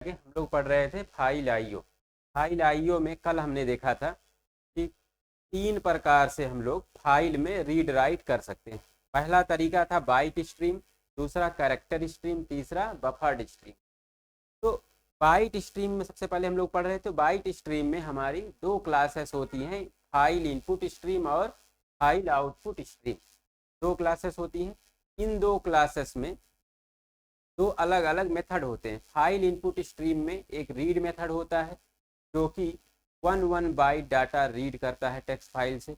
आगे हम लोग पढ़ रहे थे फाइल आईओ। फाइल आईओ में कल हमने देखा था कि 3 प्रकार से हम लोग फाइल में रीड राइट कर सकते हैं। पहला तरीका था बाइट स्ट्रीम, दूसरा कैरेक्टर स्ट्रीम, तीसरा बफर्ड स्ट्रीम। तो बाइट स्ट्रीम में सबसे पहले हम लोग पढ़ रहे थे। बाइट स्ट्रीम में हमारी 2 क्लासेस होती हैं, फाइल इनपुट स्ट्रीम और फाइल आउटपुट स्ट्रीम। 2 क्लासेस होती हैं। इन 2 क्लासेस में 2 अलग अलग मेथड होते हैं। फाइल इनपुट स्ट्रीम में एक रीड मेथड होता है जो कि 1 बाइट डाटा रीड करता है टेक्स्ट फाइल से,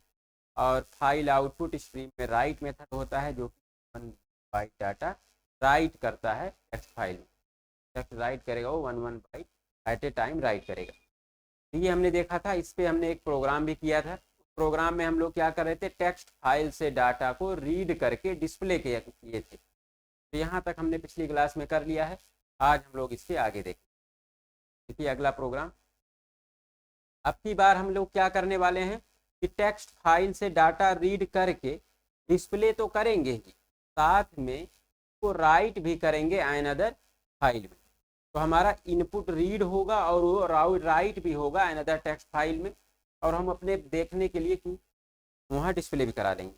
और फाइल आउटपुट स्ट्रीम में राइट मेथड होता है जो कि 1 बाइट डाटा राइट करता है टेक्स्ट फाइल में। टेक्स्ट राइट करेगा वो 1 byte at a time write करेगा। तो ये हमने देखा था, इस पर हमने एक प्रोग्राम भी किया था। प्रोग्राम में हम लोग क्या कर रहे थे, टेक्स्ट फाइल से डाटा को रीड करके डिस्प्ले किए थे। तो यहाँ तक हमने पिछली क्लास में कर लिया है। आज हम लोग इससे आगे देखें। देखिए अगला प्रोग्राम। अब की बार हम लोग क्या करने वाले हैं कि टेक्स्ट फाइल से डाटा रीड करके डिस्प्ले तो करेंगे ही, साथ में को राइट भी करेंगे अनदर फाइल में। तो हमारा इनपुट रीड होगा और वो राइट भी होगा अनदर टेक्स्ट फाइल में, और हम अपने देखने के लिए कि वहाँ डिस्प्ले भी करा लेंगे।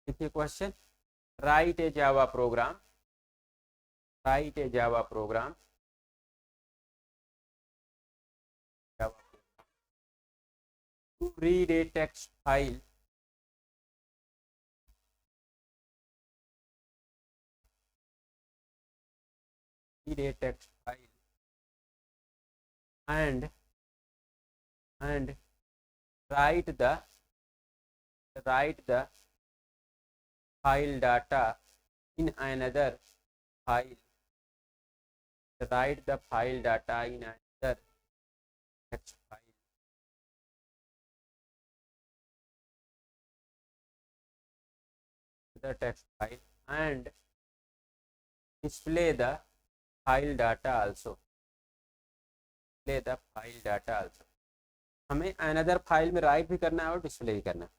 देखिए question, right a Java program, write a Java programme to read a text file and write the file data in another file, write the file data in another text file, the text file, and display the file data also, display the file data also। हमें another file में right भी करना है और display भी करना है।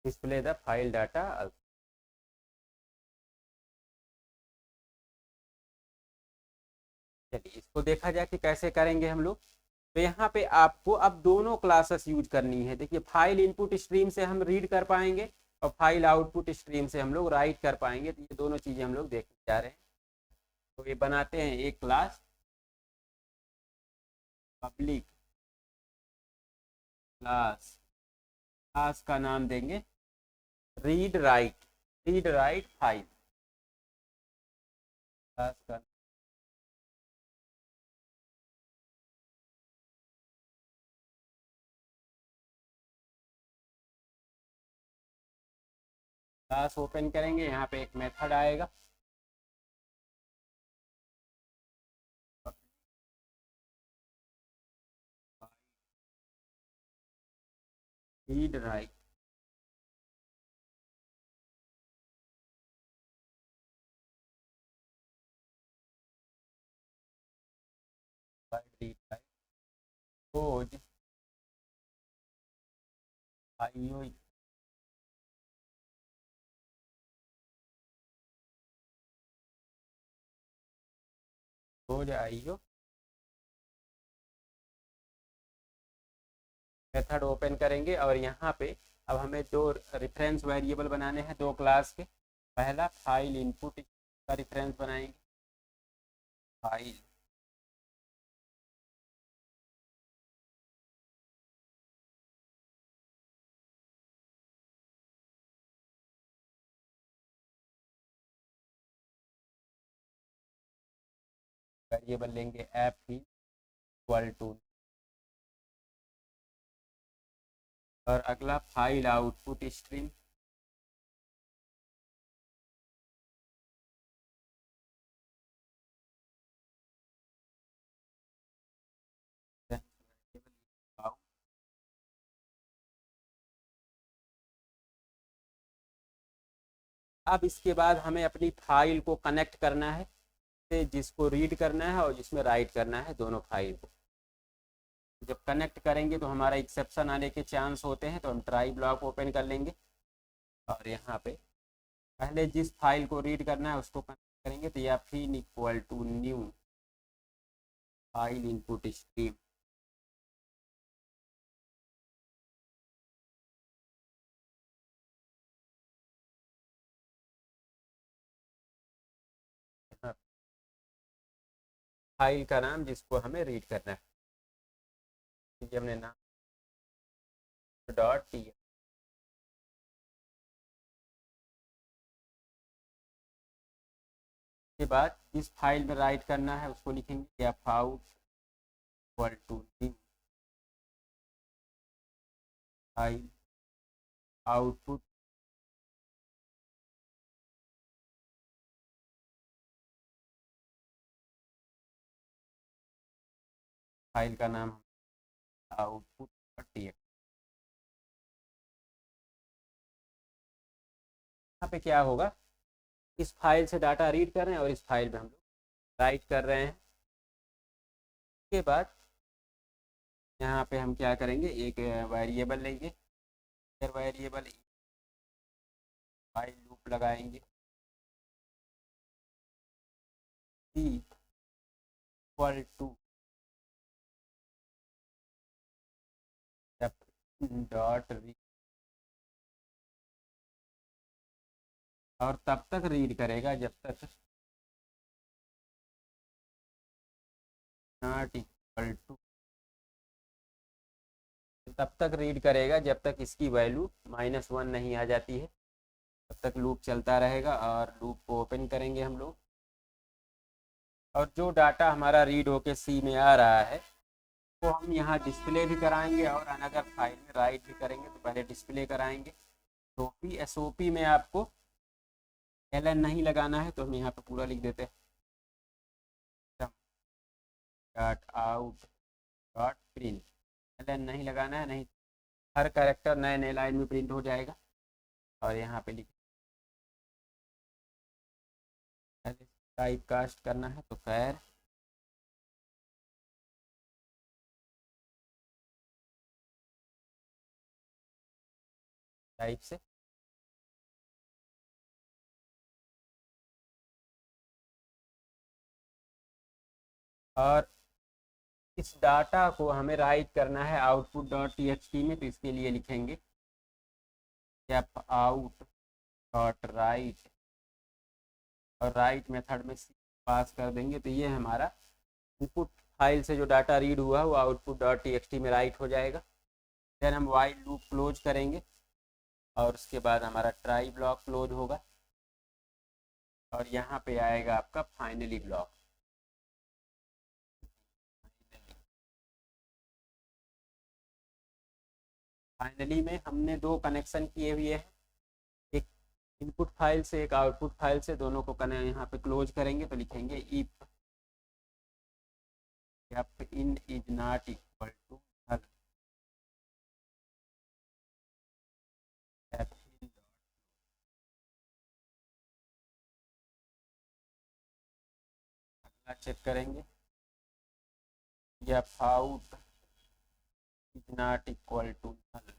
Display the file data also। चलिए इसको देखा जाए कि कैसे करेंगे हम लोग। तो यहाँ पे आपको अब दोनों क्लासेस यूज करनी है। देखिए फाइल इनपुट स्ट्रीम से हम रीड कर पाएंगे और फाइल आउटपुट स्ट्रीम से हम लोग राइट कर पाएंगे। तो ये दोनों चीज़ें हम लोग देखने जा रहे हैं। तो ये बनाते हैं एक क्लास, पब्लिक क्लास। क्लास का नाम देंगे read write, read write file. Class का क्लास ओपन करेंगे, यहाँ पे एक मेथड आएगा रीड राइट। रीड राइट खोज आईओ, खोज आईओ। मेथड ओपन करेंगे और यहाँ पे अब हमें 2 रेफरेंस वेरिएबल बनाने हैं 2 क्लास के। पहला फाइल इनपुट का रेफरेंस बनाएंगे, फाइल वेरिएबल लेंगे ऐप ही इक्वल टू, और अगला फाइल आउटपुट स्ट्रीम। अब इसके बाद हमें अपनी फाइल को कनेक्ट करना है, जिसको रीड करना है और जिसमें राइट करना है, दोनों फाइल को। जब कनेक्ट करेंगे तो हमारा एक्सेप्शन आने के चांस होते हैं, तो हम ट्राई ब्लॉक ओपन कर लेंगे और यहाँ पे पहले जिस फाइल को रीड करना है उसको कनेक्ट करेंगे, तो यह fin equal to new file input stream. File का नाम जिसको हमें रीड करना है, ये हमने नाम डॉट टी। के बाद जिस फाइल में राइट करना है उसको लिखेंगे F out equal to new file output. File का नाम आउटपुट डॉट टी। यहाँ पे क्या होगा, इस फाइल से डाटा रीड कर रहे हैं और इस फाइल में हम लोग राइट कर रहे हैं। उसके बाद यहाँ पे हम क्या करेंगे, एक वेरिएबल लेंगे, फिर वेरिएबल फाइल लूप लगाएंगे इक्वल टू डॉट रीड, और तब तक रीड करेगा जब तक नॉट इक्वल टू, तब तक रीड करेगा जब तक इसकी वैल्यू -1 नहीं आ जाती है, तब तक लूप चलता रहेगा। और लूप को ओपन करेंगे हम लोग, और जो डाटा हमारा रीड होके सी में आ रहा है वो हम यहाँ डिस्प्ले भी कराएंगे, और अगर फाइल में राइट भी करेंगे तो पहले डिस्प्ले कराएंगे। तो भी एसओपी में आपको एल नहीं लगाना है, तो हम यहाँ पे पूरा लिख देते हैं dot out dot print. L नहीं लगाना है, नहीं हर कैरेक्टर नए नए लाइन में प्रिंट हो जाएगा। और यहाँ पे लिख टाइप कास्ट करना है तो खैर टाइप से, और इस डाटा को हमें राइट करना है आउटपुट डॉट टीएक्सटी में, तो इसके लिए लिखेंगे एफ आउट डॉट राइट, और राइट मेथड में पास कर देंगे, तो ये हमारा इनपुट फाइल से जो डाटा रीड हुआ वो आउटपुट डॉट टीएक्सटी में राइट हो जाएगा। फिर हम वाइल लूप क्लोज करेंगे, और उसके बाद हमारा ट्राई ब्लॉक क्लोज होगा, और यहाँ पे आएगा आपका फाइनली ब्लॉक। फाइनली में हमने दो कनेक्शन किए हुए हैं, एक इनपुट फाइल से एक आउटपुट फाइल से, दोनों को यहाँ पे क्लोज करेंगे तो लिखेंगे if in is not equal to null, अगला चेक करेंगे F out is not equal to null,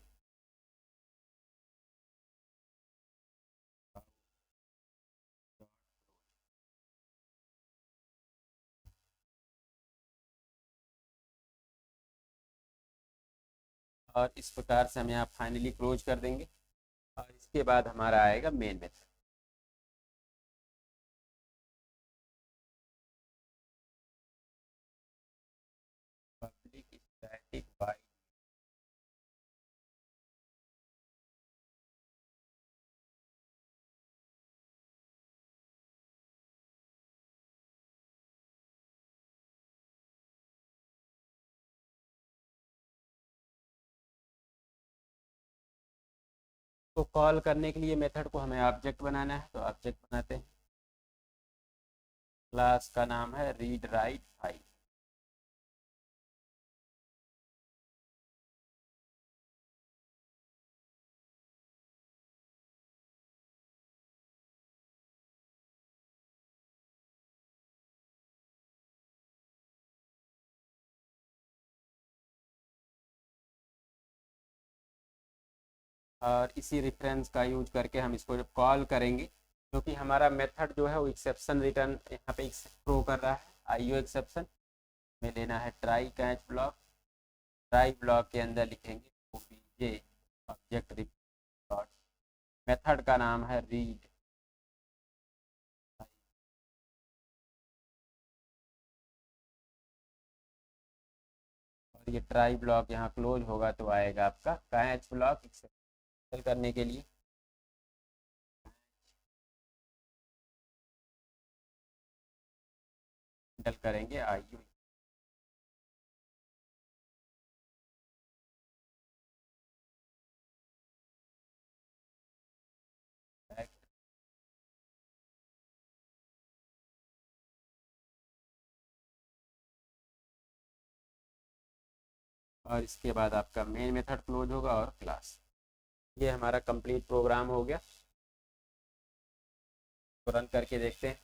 और इस प्रकार से हम यहाँ फाइनली क्लोज कर देंगे। और इसके बाद हमारा आएगा main method. Public static wide, को कॉल करने के लिए मेथड को हमें ऑब्जेक्ट बनाना है, तो ऑब्जेक्ट बनाते हैं। क्लास का नाम है रीड राइट फाइल, और इसी रेफरेंस का यूज करके हम इसको जब कॉल करेंगे क्योंकि हमारा मेथड जो है वो एक्सेप्शन रिटर्न यहाँ पे थ्रो कर रहा है, आईओ एक्सेप्शन में लेना है try catch block. Try block के अंदर लिखेंगे ओबीजे ऑब्जेक्ट रिपीट, मेथड का नाम है रीड। और ये ट्राई ब्लॉक यहाँ क्लोज होगा तो आएगा आपका कैच ब्लॉक एक्सेप्शन करने के लिए। इंटर करेंगे आईओ। और इसके बाद आपका मेन मेथड क्लोज होगा और क्लास। ये हमारा कंप्लीट प्रोग्राम हो गया। तो रन करके देखते हैं।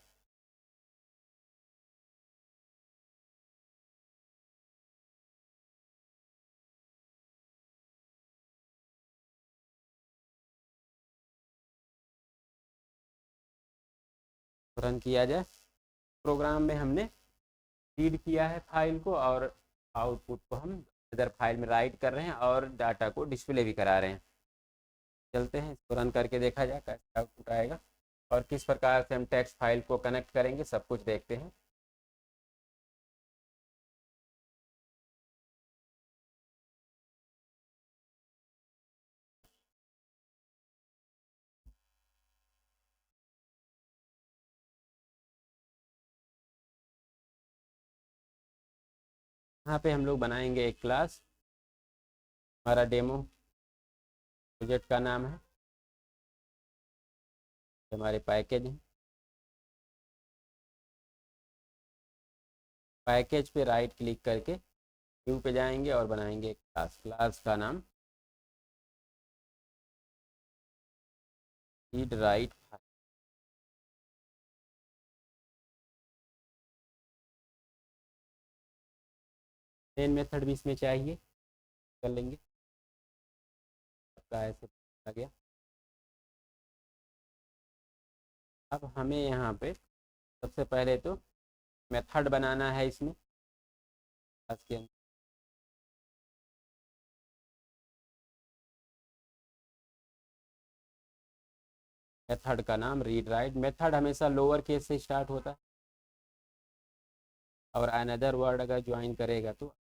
तो रन किया जाए। प्रोग्राम में हमने रीड किया है फाइल को और आउटपुट को हम अदर फाइल में राइट कर रहे हैं और डाटा को डिस्प्ले भी करा रहे हैं। चलते हैं इसको रन करके देखा जाए कैसे आउटपुट आएगा और किस प्रकार से हम टेक्स्ट फाइल को कनेक्ट करेंगे, सब कुछ देखते हैं। यहाँ पे हम लोग बनाएंगे एक क्लास। हमारा डेमो प्रोजेक्ट का नाम है, हमारे पैकेज हैं। पैकेज पे राइट क्लिक करके न्यू पे जाएंगे और बनाएंगे एक क्लास। क्लास का नाम रीड राइट। मेन मेथड भी इसमें चाहिए, कर लेंगे। ऐसे आ गया। अब हमें यहाँ पे सबसे पहले तो मेथड बनाना है इसमें क्लास के अंदर। मेथड का नाम रीड राइट। मेथड हमेशा लोअर केस से स्टार्ट होता है और अनदर वर्ड अगर ज्वाइन करेगा तो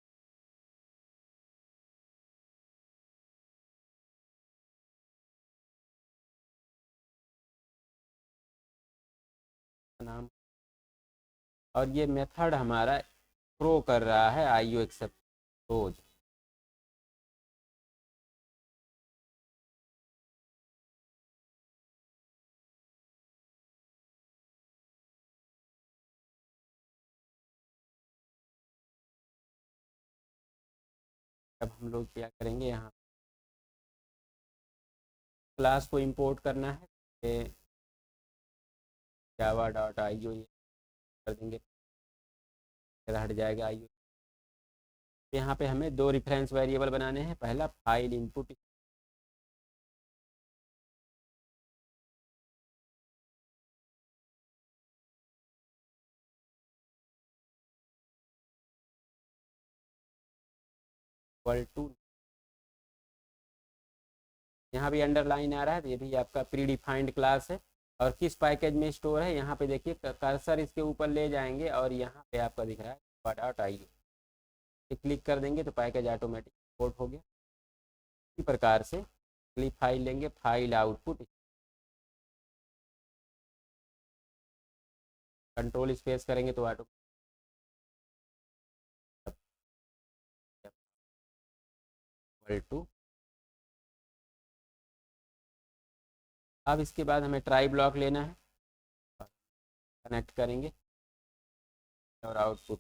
नाम। और ये मेथड हमारा थ्रो कर रहा है आईओ एक्सेप्ट क्लोज। अब हम लोग क्या करेंगे, यहाँ क्लास को इंपोर्ट करना है। जावा डॉट आई ओ कर देंगे, फिर हट जाएगा आई ओ। यहाँ पे हमें दो रेफरेंस वेरिएबल बनाने हैं। पहला फाइल इनपुट इक्वल टू, यहाँ भी अंडरलाइन आ रहा है तो ये भी आपका प्री डिफाइंड क्लास है। और किस पैकेज में स्टोर है, यहाँ पे देखिए कर्सर इसके ऊपर ले जाएंगे और यहाँ पे आपका दिख रहा है डॉट आई ओ। क्लिक कर देंगे तो पैकेज ऑटोमेटिक इंपोर्ट हो गया। इसी प्रकार से अगली फाइल लेंगे, फाइल आउटपुट, कंट्रोल स्पेस करेंगे तो ऑटो इक्वल टू। अब इसके बाद हमें ट्राई ब्लॉक लेना है, कनेक्ट करेंगे और output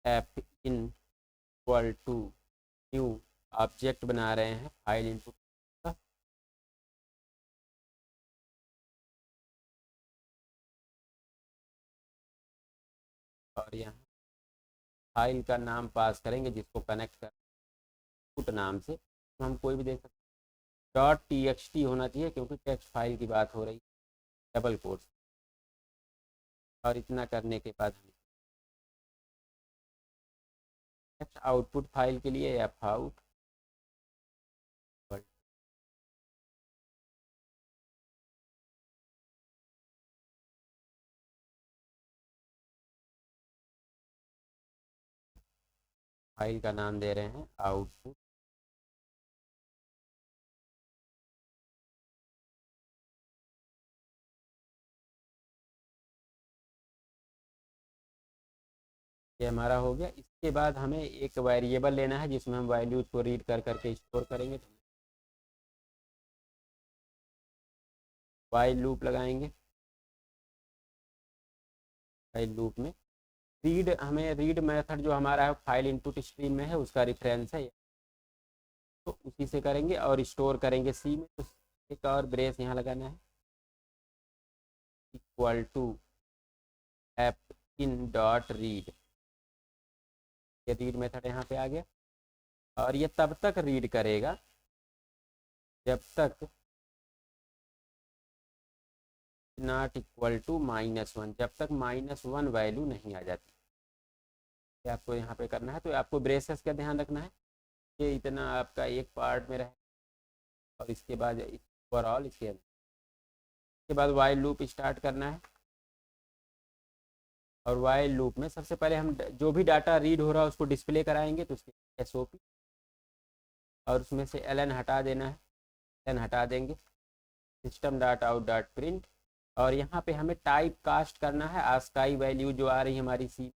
F in equal to new object बना रहे हैं फाइल इनपुट का। और यहाँ फाइल का नाम पास करेंगे जिसको कनेक्ट कर पुट नाम से, तो हम कोई भी दे सकते हैं। .txt होना चाहिए क्योंकि टेक्स्ट फाइल की बात हो रही है, डबल कोट्स। और इतना करने के बाद हम नेक्स्ट आउटपुट फाइल के लिए एफ आउट फाइल का नाम दे रहे हैं आउटपुट। ये हमारा हो गया। इसके बाद हमें एक वेरिएबल लेना है जिसमें हम वैल्यूज को रीड कर करके स्टोर करेंगे। वाइल लूप लगाएंगे। वाइल लूप में हमें रीड मेथड जो हमारा है फाइल इनपुट स्ट्रीम में है उसका रेफरेंस है, तो उसी से करेंगे और स्टोर करेंगे सी में। तो एक और ब्रेस यहाँ लगाना है, equal to F in dot read. ये रीड मेथड यहाँ पे आ गया और ये तब तक रीड करेगा जब तक नॉट इक्वल टू -1, जब तक -1 वैल्यू नहीं आ जाती। ये आपको यहाँ पे करना है। तो आपको ब्रेसेस का ध्यान रखना है, ये इतना आपका एक पार्ट में रहे और इसके बाद ओवरऑल इसके बाद वाइल लूप स्टार्ट करना है। और वाइल लूप में सबसे पहले हम जो भी डाटा रीड हो रहा है उसको डिस्प्ले कराएंगे, तो उसके SOP और उसमें से ln हटा देना है। ln हटा देंगे, system dot out dot print. और यहाँ पे हमें टाइप कास्ट करना है आस्काई वैल्यू जो आ रही है हमारी सी,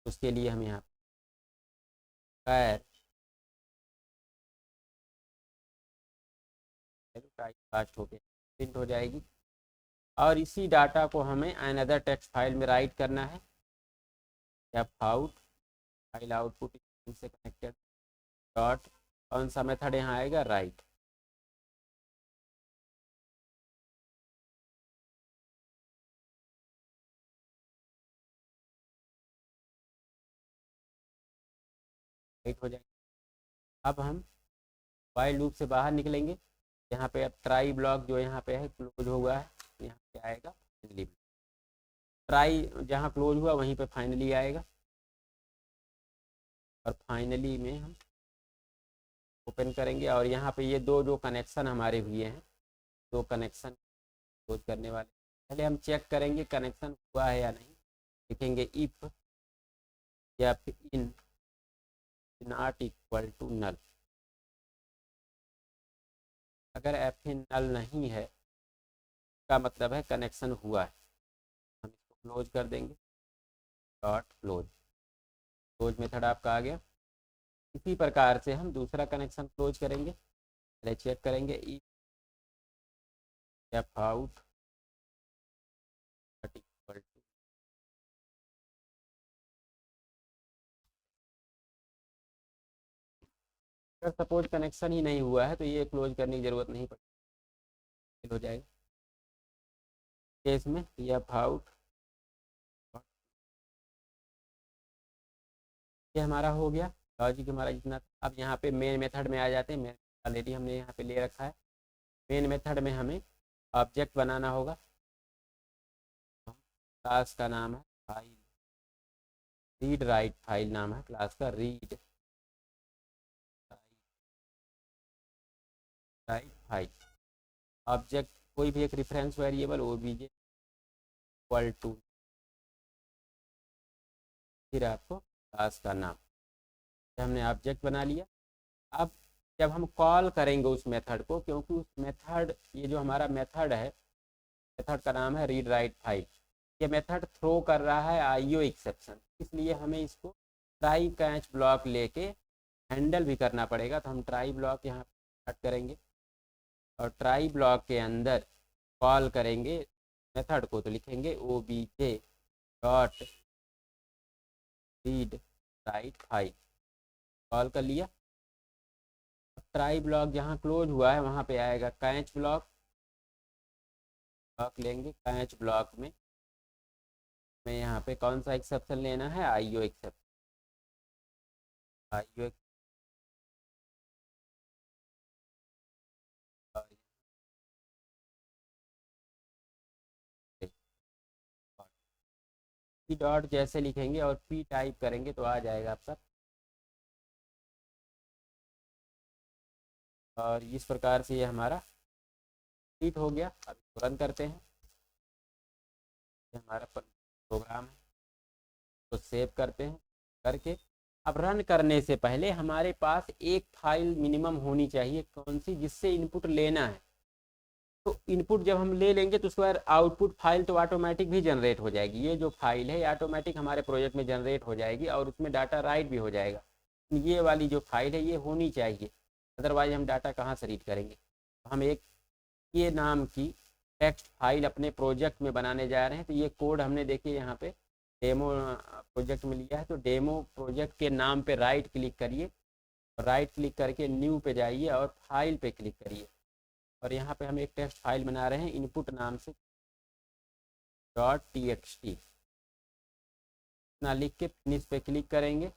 उसके लिए हम यहाँ टाइप कास्ट हो गया, प्रिंट हो जाएगी। और इसी डाटा को हमें अनदर टेक्स्ट फाइल में राइट करना है। एफ आउट फाइल आउटपुट से कनेक्टेड डॉट, कौन सा मेथड यहाँ आएगा, राइट। राइट हो जाएगा। अब हम वाइल लूप से बाहर निकलेंगे। यहाँ पे अब ट्राई ब्लॉक जो यहाँ पे है क्लोज हुआ है, यहाँ पे आएगा फाइनली। ट्राई जहाँ क्लोज हुआ वहीं पे फाइनली आएगा और फाइनली में हम ओपन करेंगे। और यहाँ पे ये दो जो कनेक्शन हमारे हुए हैं, दो कनेक्शन क्लोज करने वाले, पहले हम चेक करेंगे कनेक्शन हुआ है या नहीं। लिखेंगे इफ या फिर in not equal to null. अगर एफ इन नल नहीं है का मतलब है कनेक्शन हुआ है। हम इसको क्लोज कर देंगे, डॉट क्लोज। क्लोज मेथड आपका आ गया। इसी प्रकार से हम दूसरा कनेक्शन क्लोज करेंगे। पहले चेक करेंगे if F out equal to, अगर सपोज कनेक्शन ही नहीं हुआ है तो ये क्लोज करने की ज़रूरत नहीं पड़ेगी, हो जाएगा। केस में एफ आउट, ये हमारा हो गया लॉजिक हमारा जितना। अब यहाँ पे मेन मेथड में आ जाते हैं। मेन ऑलरेडी हमने यहाँ पे ले रखा है। मेन मेथड में हमें ऑब्जेक्ट बनाना होगा। क्लास का नाम है फाइल, रीड राइट फाइल नाम है क्लास का, रीड राइट फाइल। ऑब्जेक्ट कोई भी एक reference variable OBJ equal to, फिर आपको क्लास का नाम। हमने ऑब्जेक्ट बना लिया। अब जब हम कॉल करेंगे उस मेथड को, क्योंकि उस मेथड, ये जो हमारा मेथड है, मेथड का नाम है रीड राइट फाइल, ये मेथड थ्रो कर रहा है IO एक्सेप्शन, इसलिए हमें इसको ट्राई कैच ब्लॉक लेके हैंडल भी करना पड़ेगा। तो हम ट्राई ब्लॉक यहाँ स्टार्ट करेंगे और ट्राई ब्लॉक के अंदर कॉल करेंगे मेथड को। तो लिखेंगे OBJ dot read write file, call कर लिया। ट्राई ब्लॉक जहाँ क्लोज हुआ है वहाँ पे आएगा कैच ब्लॉक। ब्लॉक लेंगे, कैच ब्लॉक में यहाँ पे कौन सा एक्सेप्शन लेना है, IO exception. IO P dot जैसे लिखेंगे और पी टाइप करेंगे तो आ जाएगा आपका। और इस प्रकार से ये हमारा कंप्लीट हो गया। अब इसको रन करते हैं। ये हमारा प्रोग्राम है, तो सेव करते हैं करके। अब रन करने से पहले हमारे पास एक फाइल मिनिमम होनी चाहिए, कौन सी, जिससे इनपुट लेना है। तो इनपुट जब हम ले लेंगे तो उसके बाद आउटपुट फाइल तो ऑटोमेटिक भी जनरेट हो जाएगी। ये जो फाइल है ऑटोमेटिक हमारे प्रोजेक्ट में जनरेट हो जाएगी और उसमें डाटा राइट भी हो जाएगा। ये वाली जो फाइल है ये होनी चाहिए, अदरवाइज हम डाटा कहाँ से रीड करेंगे। हम एक ये नाम की टेक्स्ट फाइल अपने प्रोजेक्ट में बनाने जा रहे हैं। तो ये कोड हमने देखिए यहाँ पे डेमो प्रोजेक्ट में लिया है। तो डेमो प्रोजेक्ट के नाम पे राइट क्लिक करिए, राइट क्लिक करके न्यू पे जाइए और फाइल पे क्लिक करिए। और यहाँ पे हम एक टेक्स्ट फाइल बना रहे हैं इनपुट नाम से .txt ना लिख के फिनिश पे क्लिक करेंगे।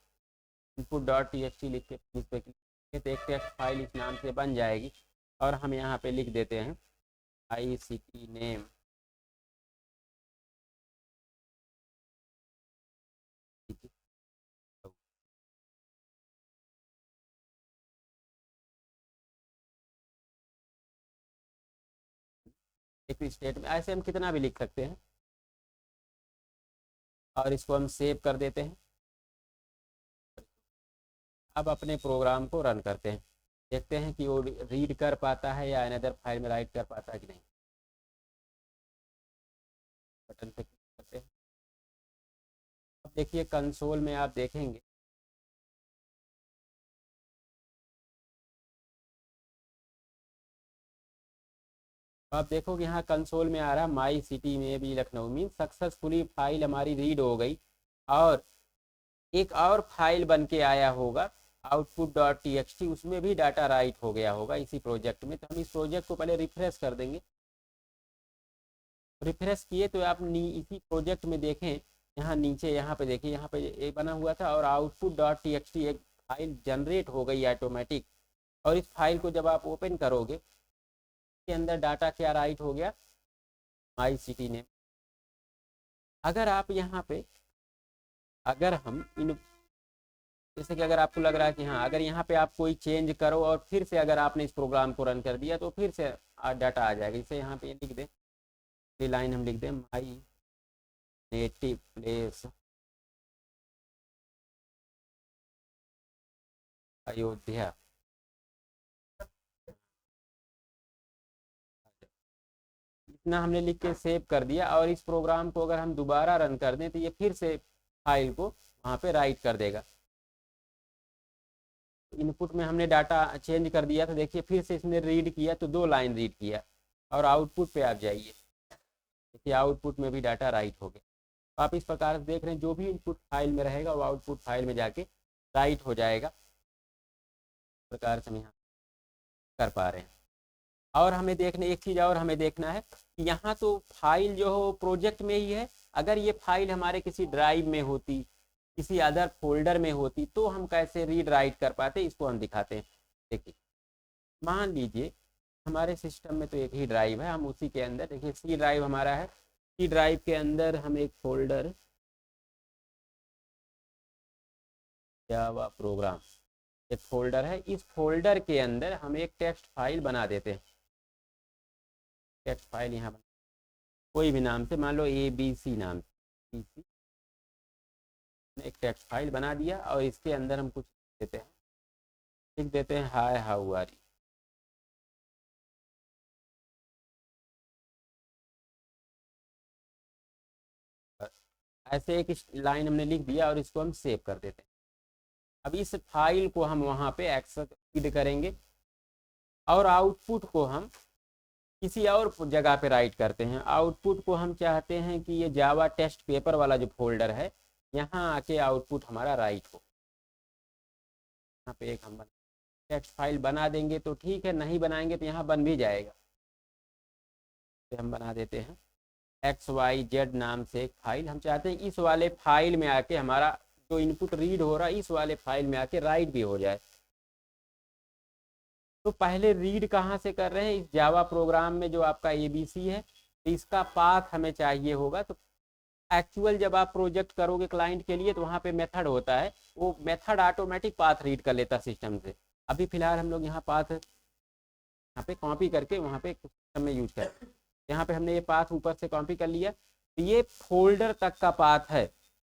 इनपुट .txt लिख के फिनिश पे क्लिक करेंगे तो एक टेक्स्ट फाइल इस नाम से बन जाएगी। और हम यहाँ पे लिख देते हैं ICT नेम। एक स्टेट में ऐसे हम कितना भी लिख सकते हैं। और इसको हम सेव कर देते हैं। अब अपने प्रोग्राम को रन करते हैं, देखते हैं कि वो रीड कर पाता है या अनदर फाइल में राइट कर पाता है कि नहीं। बटन पे क्लिक करते हैं। अब देखिए कंसोल में आप देखेंगे आप देखोगे यहाँ कंसोल में आ रहा है माई सिटी में भी लखनऊ में सक्सेसफुली फाइल हमारी रीड हो गई। और एक और फाइल बन के आया होगा output.txt, उसमें भी डाटा राइट हो गया होगा इसी प्रोजेक्ट में। तो हम इस प्रोजेक्ट को पहले रिफ्रेश कर देंगे। रिफ्रेश किए तो आप इसी प्रोजेक्ट में देखें, यहाँ नीचे यहाँ पे देखिए, यहाँ पे एक बना हुआ था और output.txt एक फाइल जनरेट हो गई ऑटोमेटिक। और इस फाइल को जब आप ओपन करोगे के अंदर डाटा क्या राइट हो गया, माई सिटी नेम। अगर आप यहाँ पे अगर हम इन जैसे कि अगर आपको लग रहा है कि हाँ, अगर यहाँ पे आप कोई चेंज करो और फिर से अगर आपने इस प्रोग्राम को रन कर दिया तो फिर से डाटा आ जाएगा। इसे यहाँ पे लिख दें, ये लाइन हम लिख दें माई नेटिव प्लेस अयोध्या। इतना हमने लिख के सेव कर दिया। और इस प्रोग्राम को अगर हम दोबारा रन कर दें तो ये फिर से फाइल को वहाँ पे राइट कर देगा। इनपुट में हमने डाटा चेंज कर दिया तो देखिए फिर से इसने रीड किया तो 2 लाइन रीड किया। और आउटपुट पे आप जाइए, देखिए आउटपुट में भी डाटा राइट हो गया। तो आप इस प्रकार से देख रहे हैं जो भी इनपुट फाइल में रहेगा वो आउटपुट फाइल में जाके राइट हो जाएगा। इस प्रकार से हम यहाँ कर पा रहे हैं। और हमें देखना एक चीज़ और हमें देखना है कि यहाँ तो फाइल जो हो प्रोजेक्ट में ही है। अगर ये फाइल हमारे किसी ड्राइव में होती, किसी अदर फोल्डर में होती तो हम कैसे रीड राइट कर पाते, इसको हम दिखाते हैं। देखिए मान लीजिए हमारे सिस्टम में तो एक ही ड्राइव है, हम उसी के अंदर देखिए सी ड्राइव हमारा है। सी ड्राइव के अंदर हम एक फोल्डर जावा प्रोग्राम एक फोल्डर है। इस फोल्डर के अंदर हम एक टेक्स्ट फाइल बना देते हैं। टेक्स्ट फाइल यहाँ कोई भी नाम से, मान लो ABC नाम से एक टेक्स्ट फाइल बना दिया। और इसके अंदर हम कुछ देते हैं, लिख देते हैं हाय हाउ आर यू। ऐसे एक लाइन हमने लिख दिया और इसको हम सेव कर देते हैं। अब इस फाइल को हम वहाँ पे एक्सेस करेंगे और आउटपुट को हम किसी और जगह पे राइट करते हैं। आउटपुट को हम चाहते हैं कि ये जावा टेस्ट पेपर वाला जो फोल्डर है यहाँ आके आउटपुट हमारा राइट हो। यहाँ पे एक हम टेक्स्ट फाइल बना देंगे तो ठीक है, नहीं बनाएंगे तो यहाँ बन भी जाएगा। तो हम बना देते हैं XYZ नाम से एक फाइल। हम चाहते हैं इस वाले फाइल में आके हमारा जो इनपुट रीड हो रहा है इस वाले फाइल में आके राइट भी हो जाए। तो पहले रीड कहाँ से कर रहे हैं, इस जावा प्रोग्राम में जो आपका ABC है, तो इसका पाथ हमें चाहिए होगा। तो एक्चुअल जब आप प्रोजेक्ट करोगे क्लाइंट के लिए तो वहाँ पे मेथड होता है, वो मेथड ऑटोमेटिक पाथ रीड कर लेता सिस्टम से। अभी फिलहाल हम लोग यहाँ पाथ यहाँ पे कॉपी करके वहाँ पे सिस्टम में यूज करें। यहाँ पे हमने ये पाथ ऊपर से कॉपी कर लिया, तो ये फोल्डर तक का पाथ है।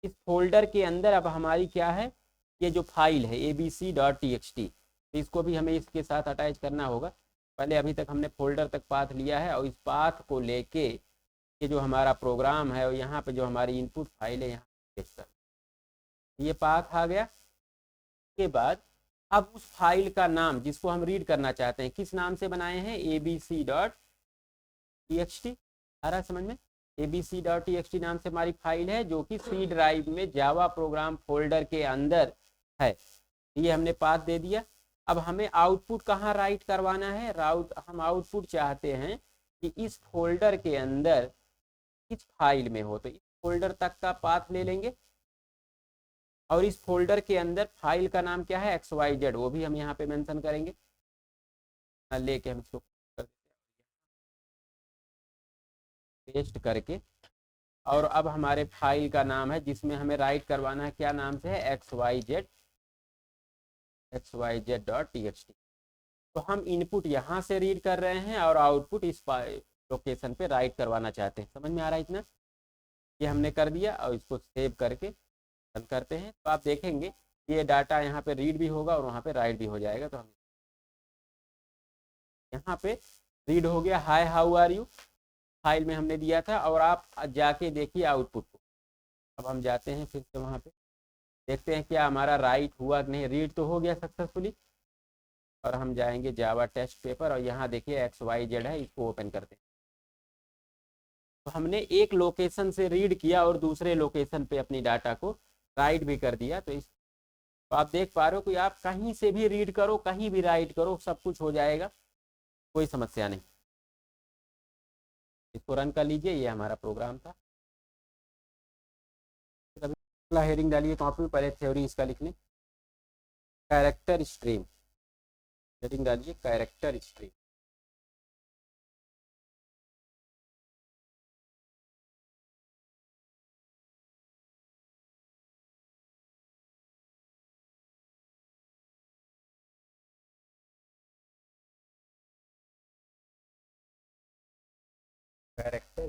इस फोल्डर के अंदर अब हमारी क्या है, ये जो फाइल है abc.txt, तो इसको भी हमें इसके साथ अटैच करना होगा। पहले अभी तक हमने फोल्डर तक पाथ लिया है और इस पाथ को लेके ये जो हमारा प्रोग्राम है और यहाँ पे जो हमारी इनपुट फाइल है यहाँ पेस्ट कर, ये पाथ आ गया। के बाद अब उस फाइल का नाम जिसको हम रीड करना चाहते हैं किस नाम से बनाए हैं, abc.txt। आ रहा समझ में, abc.txt नाम से हमारी फाइल है जो कि सी ड्राइव में जावा प्रोग्राम फोल्डर के अंदर है। ये हमने पाथ दे दिया। अब हमें आउटपुट कहाँ राइट करवाना है, हम आउटपुट चाहते हैं कि इस फोल्डर के अंदर इस फाइल में हो, तो इस फोल्डर तक का पाथ ले लेंगे और इस फोल्डर के अंदर फाइल का नाम क्या है, XYZ, वो भी हम यहाँ पे मेंशन करेंगे। लेके हम इसको पेस्ट करके, और अब हमारे फाइल का नाम है जिसमें हमें राइट करवाना है, क्या नाम से है, xyz.txt। तो हम इनपुट यहाँ से रीड कर रहे हैं और आउटपुट इस लोकेशन पे राइट करवाना चाहते हैं। समझ में आ रहा है इतना, ये हमने कर दिया और इसको सेव करके रन करते हैं। तो आप देखेंगे ये डाटा यहाँ पे रीड भी होगा और वहाँ पे राइट भी हो जाएगा। तो हम यहाँ पे रीड हो गया, hi how are you, file में हमने दिया था, और आप जाके देखिए आउटपुट को। अब हम जाते हैं फिर से वहाँ पे, देखते हैं क्या हमारा राइट हुआ कि नहीं, रीड तो हो गया सक्सेसफुली। और हम जाएंगे जावा टेस्ट पेपर और यहाँ देखिए XYZ है, इसको ओपन करते हैं। तो हमने एक लोकेशन से रीड किया और दूसरे लोकेशन पे अपनी डाटा को राइट भी कर दिया। तो आप देख पा रहे हो कि आप कहीं से भी रीड करो, कहीं भी राइट करो, सब कुछ हो जाएगा, कोई समस्या नहीं। इसको रन कर लीजिए, ये हमारा प्रोग्राम था। अगला हेडिंग डालिए कॉपी, पहले थ्योरी इसका लिख लें, कैरेक्टर स्ट्रीम। हेडिंग डालिए कैरेक्टर स्ट्रीम। कैरेक्टर,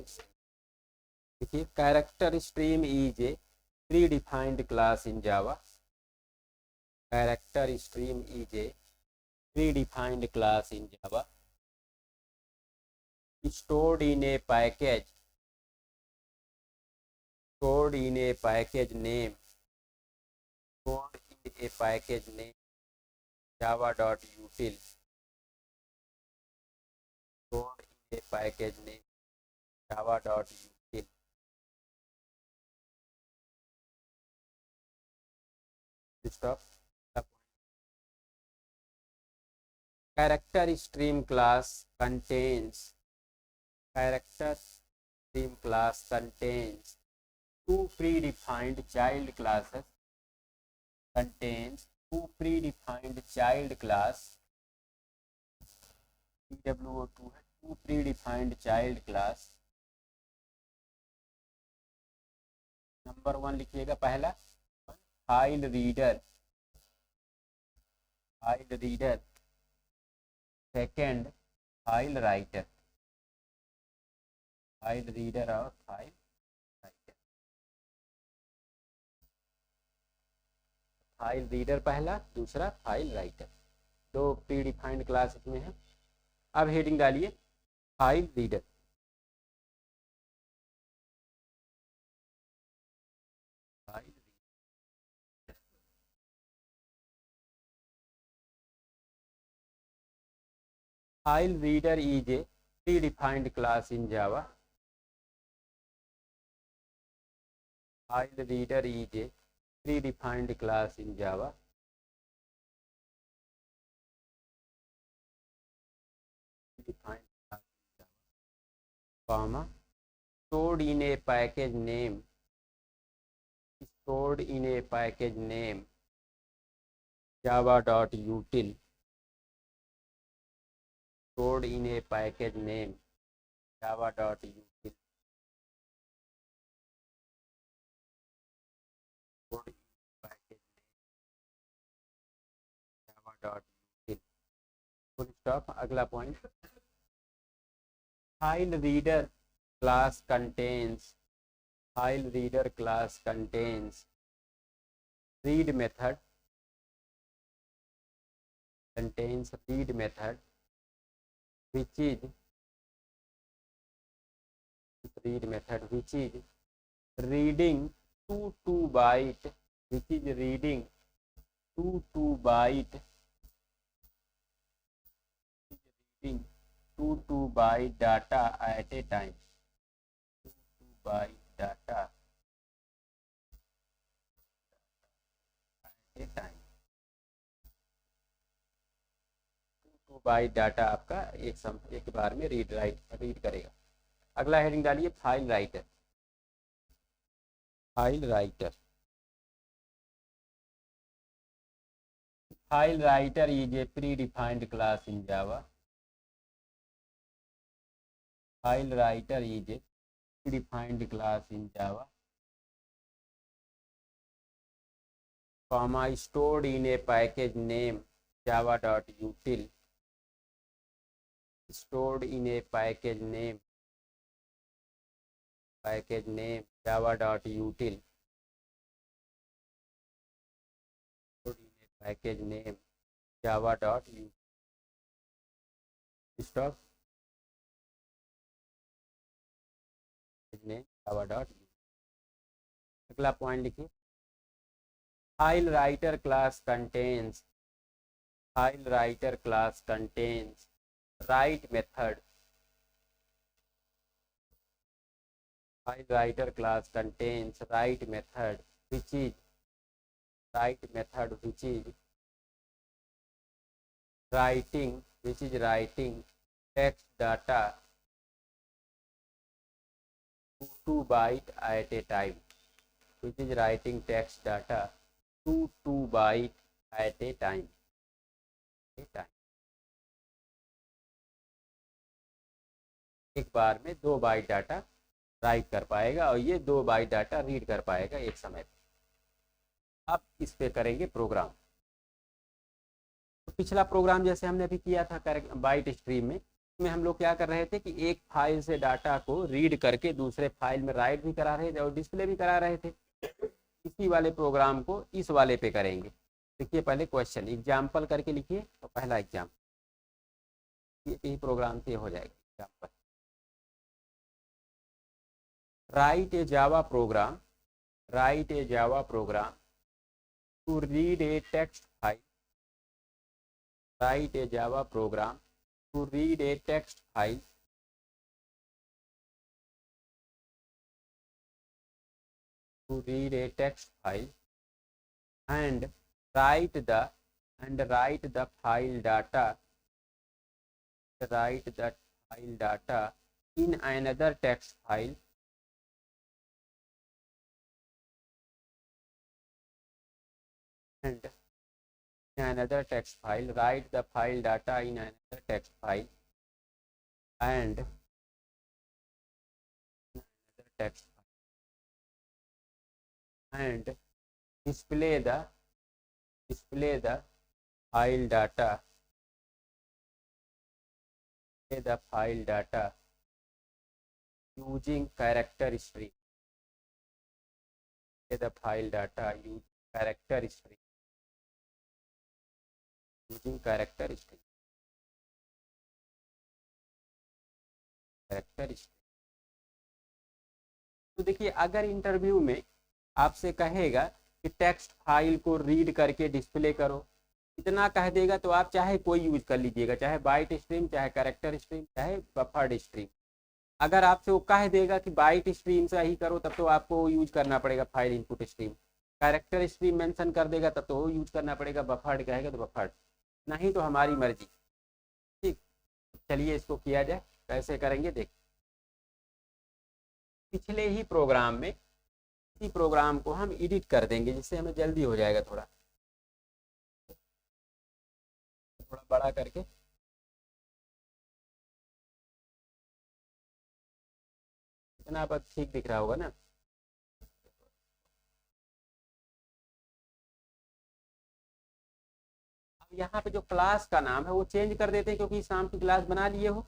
देखिए character stream is a pre defined class in Java. Character stream is a pre defined class in Java stored in a package name java.util java.util stop। character stream class contains two predefined child classes, PWO2 है, two predefined child class। Number 1 लिखिएगा, पहला file reader, second file writer, file reader और file writer. File reader पहला, दूसरा file writer, दो pre defined class इसमें है। अब हेडिंग डालिए file reader. File reader is a pre defined class in Java. File reader is a predefined class in Java, comma stored in a package name java.util, dot full stop. अगला point, file reader class contains, file reader class contains read method, contains read method which is reading 2 byte, which is reading 2 byte, reading 2 byte data at a time, 2 byte data at a time, 2 byte data आपका एक बार में read करेगा। अगला heading डालिए file writer, file writer, file writer is a pre defined class in Java, file writer is a pre defined class in Java, comma stored in a package name java.util, stored in a package name java.util, stored in a package name java.util, stop name java.util। अगला point लिखिए, file writer class contains, file writer class contains write method, file writer class contains write method which is writing text data 2 byte at a time, which is writing text data 2 byte at a time, एक बार में 2 byte data right कर पाएगा और ये 2 byte data read कर पाएगा एक समय पे। अब इस पे करेंगे प्रोग्राम। तो पिछला प्रोग्राम जैसे हमने अभी किया था बाइट स्ट्रीम में हम लोग क्या कर रहे थे कि एक फाइल से डाटा को रीड करके दूसरे फाइल में राइट भी करा रहे थे और डिस्प्ले भी करा रहे थे। इसी वाले प्रोग्राम को इस वाले पे करेंगे। देखिए पहले क्वेश्चन एग्जाम्पल करके लिखिए, तो पहला एग्जाम्पल यही प्रोग्राम से हो जाएगा। Example, write a Java program to read a text file, write a Java program to read a text file and write the file data in another text file and in another text file, write the file data in another text file and another text file and display the file data using character string, the file data using character string, तो देखिए अगर interview में आपसे कहेगा कि text file को read करके display करो, इतना कह देगा तो आप चाहे कोई यूज कर लीजिएगा, चाहे बाइट स्ट्रीम, चाहे कैरेक्टर स्ट्रीम, चाहे बफर्ड स्ट्रीम। अगर आपसे वो कह देगा कि बाइट स्ट्रीम से ही करो तब तो आपको यूज करना पड़ेगा file input stream, character stream mention कर देगा तब तो वो यूज करना पड़ेगा, बफर्ड कहेगा तो बफर्ड, नहीं तो हमारी मर्जी। ठीक, चलिए इसको किया जाए, कैसे करेंगे देख। पिछले ही प्रोग्राम में इसी प्रोग्राम को हम एडिट कर देंगे जिससे हमें जल्दी हो जाएगा, थोड़ा बड़ा करके। इतना अब ठीक दिख रहा होगा ना। यहाँ पे जो क्लास का नाम है वो चेंज कर देते हैं, क्योंकि इस नाम की क्लास बना लिए हो,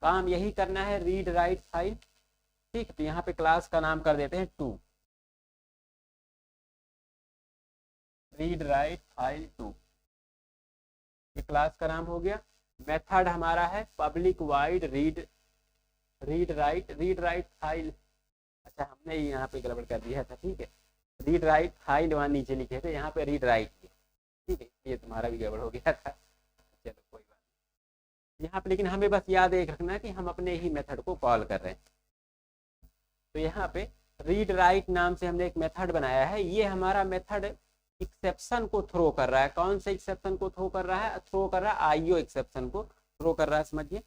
काम यही करना है, रीड राइट फाइल। ठीक, तो यहाँ पे क्लास का नाम कर देते हैं two, read write file two, ये क्लास का नाम हो गया। मेथड हमारा है public void read write file. अच्छा, हमने यहाँ पे गड़बड़ कर दिया था, ठीक है, रीड राइट फाइल वहाँ नीचे लिखे थे, यहाँ पे रीड राइट, ठीक है, ये तुम्हारा भी गड़बड़ हो गया था, चलो कोई बात नहीं। यहाँ पे लेकिन हमें बस याद एक रखना कि हम अपने ही मेथड को कॉल कर रहे हैं। तो यहाँ पे रीड राइट नाम से हमने एक मेथड बनाया है, ये हमारा मेथड एक्सेप्शन को थ्रो कर रहा है। कौन से एक्सेप्शन को थ्रो कर रहा है? थ्रो कर रहा है आईओ एक्सेप्शन को थ्रो कर रहा है, समझिए।